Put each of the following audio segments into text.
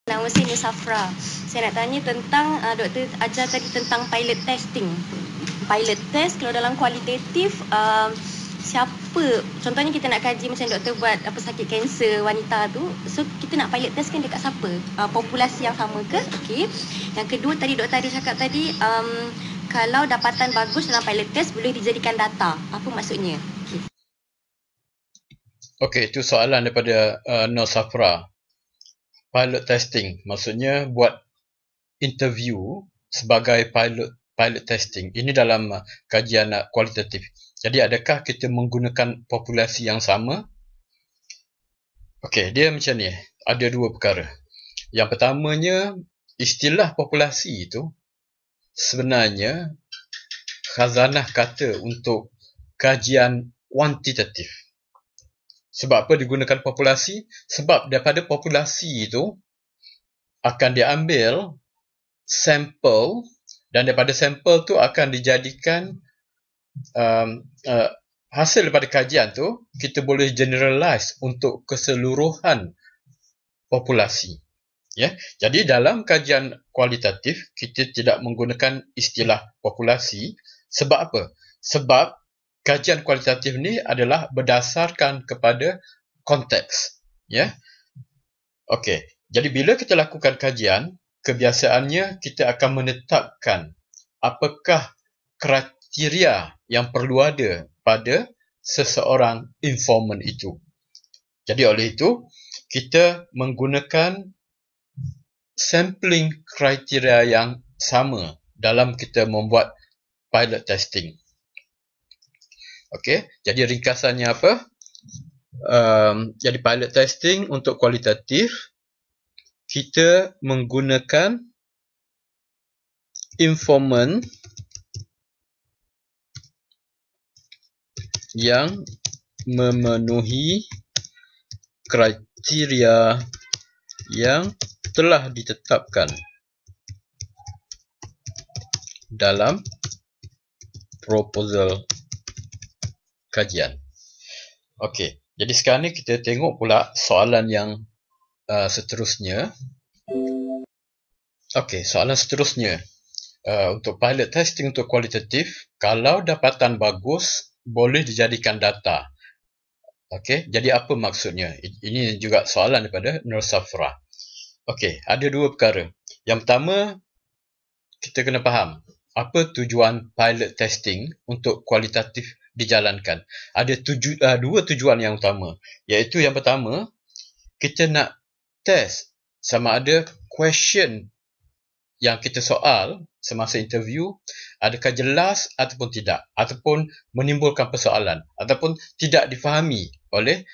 Nama saya Safra. Saya nak tanya tentang doktor ajar tadi tentang pilot testing. Pilot test kalau dalam kualitatif siapa, contohnya kita nak kaji macam doktor buat apa sakit kanser wanita tu, so kita nak pilot test kan dekat siapa? Populasi yang sama ke? Okey. Yang kedua tadi doktor ada cakap tadi kalau dapatan bagus dalam pilot test boleh dijadikan data. Apa maksudnya? Okey, itu soalan daripada Nur Safra. Pilot testing maksudnya buat interview sebagai pilot testing. Ini dalam kajian kualitatif. Jadi adakah kita menggunakan populasi yang sama? Okey, dia macam ni. Ada dua perkara. Yang pertamanya, istilah populasi itu sebenarnya khazanah kata untuk kajian kuantitatif. Sebab apa digunakan populasi? Sebab daripada populasi itu akan diambil sampel dan daripada sampel tu akan dijadikan hasil daripada kajian tu kita boleh generalize untuk keseluruhan populasi. Ya, jadi dalam kajian kualitatif kita tidak menggunakan istilah populasi. Sebab apa? Sebab kajian kualitatif ni adalah berdasarkan kepada konteks. Ya. Okey. Jadi bila kita lakukan kajian, kebiasaannya kita akan menetapkan apakah kriteria yang perlu ada pada seseorang informan itu. Jadi oleh itu, kita menggunakan sampling kriteria yang sama dalam kita membuat pilot testing. Okey, jadi ringkasannya apa? Jadi pilot testing untuk kualitatif, kita menggunakan informan yang memenuhi kriteria yang telah ditetapkan dalam proposal kajian. Okey, jadi sekarang ni kita tengok pula soalan yang seterusnya. Okey, soalan seterusnya. Untuk pilot testing untuk kualitatif, kalau dapatan bagus, boleh dijadikan data. Okey, jadi apa maksudnya? Ini juga soalan daripada Nur Safra. Okey, ada dua perkara. Yang pertama, kita kena faham apa tujuan pilot testing untuk kualitatif dijalankan. Ada dua tujuan yang utama, iaitu yang pertama, kita nak test sama ada question yang kita soal semasa interview adakah jelas ataupun tidak, ataupun menimbulkan persoalan ataupun tidak difahami oleh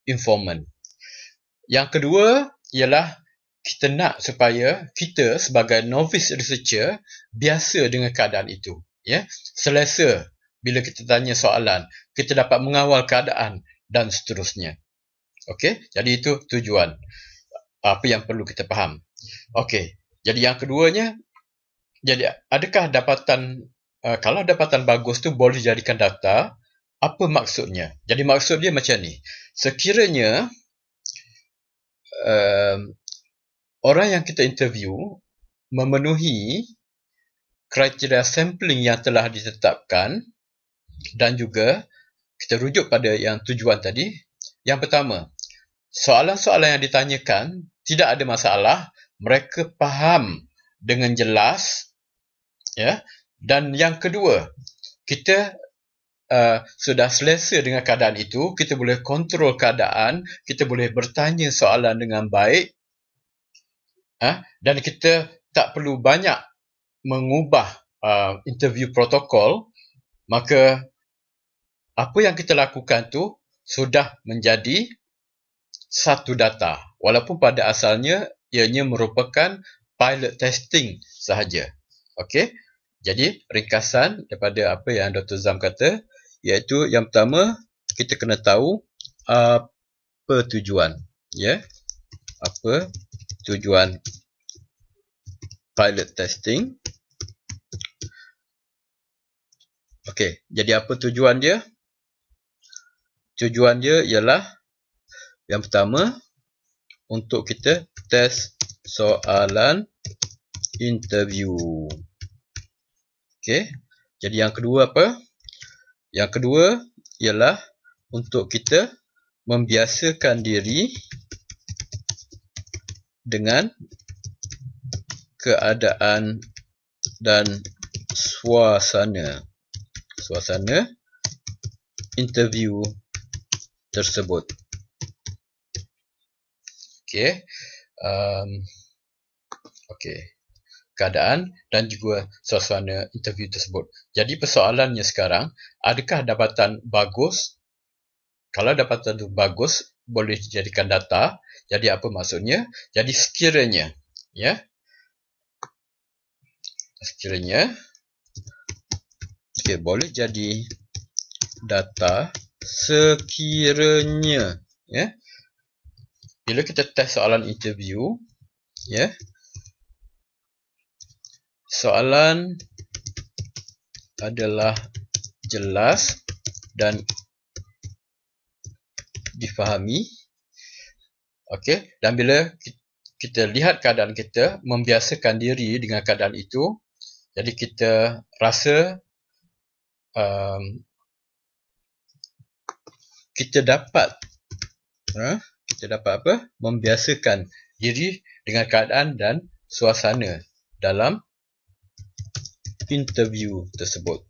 informan. Yang kedua ialah kita nak supaya kita sebagai novice researcher biasa dengan keadaan itu, ya, selesa bila kita tanya soalan, kita dapat mengawal keadaan dan seterusnya. Okey, jadi itu tujuan apa yang perlu kita faham. Okey, jadi yang keduanya, jadi adakah dapatan kalau dapatan bagus tu boleh dijadikan data? Apa maksudnya? Jadi maksud dia macam ni. Sekiranya orang yang kita interview memenuhi kriteria sampling yang telah ditetapkan dan juga kita rujuk pada yang tujuan tadi. Yang pertama, soalan-soalan yang ditanyakan tidak ada masalah, mereka faham dengan jelas, ya. Dan yang kedua, kita sudah selesa dengan keadaan itu, kita boleh kontrol keadaan, kita boleh bertanya soalan dengan baik, dan kita tak perlu banyak mengubah interview protokol, maka apa yang kita lakukan tu sudah menjadi satu data, walaupun pada asalnya ianya merupakan pilot testing sahaja. Okey, jadi ringkasan daripada apa yang Dr. Zam kata, iaitu yang pertama, kita kena tahu apa tujuan, ya, apa tujuan pilot testing. Okey, jadi apa tujuan dia? Tujuan dia ialah yang pertama, untuk kita test soalan interview. Okey. Jadi yang kedua apa? Yang kedua ialah untuk kita membiasakan diri dengan keadaan dan suasana interview tersebut. Okey. Okey. Keadaan dan juga suasana interview tersebut. Jadi persoalannya sekarang, adakah dapatan bagus? Kalau dapatan itu bagus, boleh dijadikan data. Jadi apa maksudnya? Jadi sekiranya, ya, okey, boleh jadi data sekiranya, ya. Bila kita test soalan interview, ya, soalan adalah jelas dan difahami. Okey, dan bila kita lihat keadaan kita, membiasakan diri dengan keadaan itu, jadi kita rasa kita dapat apa? Membiasakan diri dengan keadaan dan suasana dalam interview tersebut.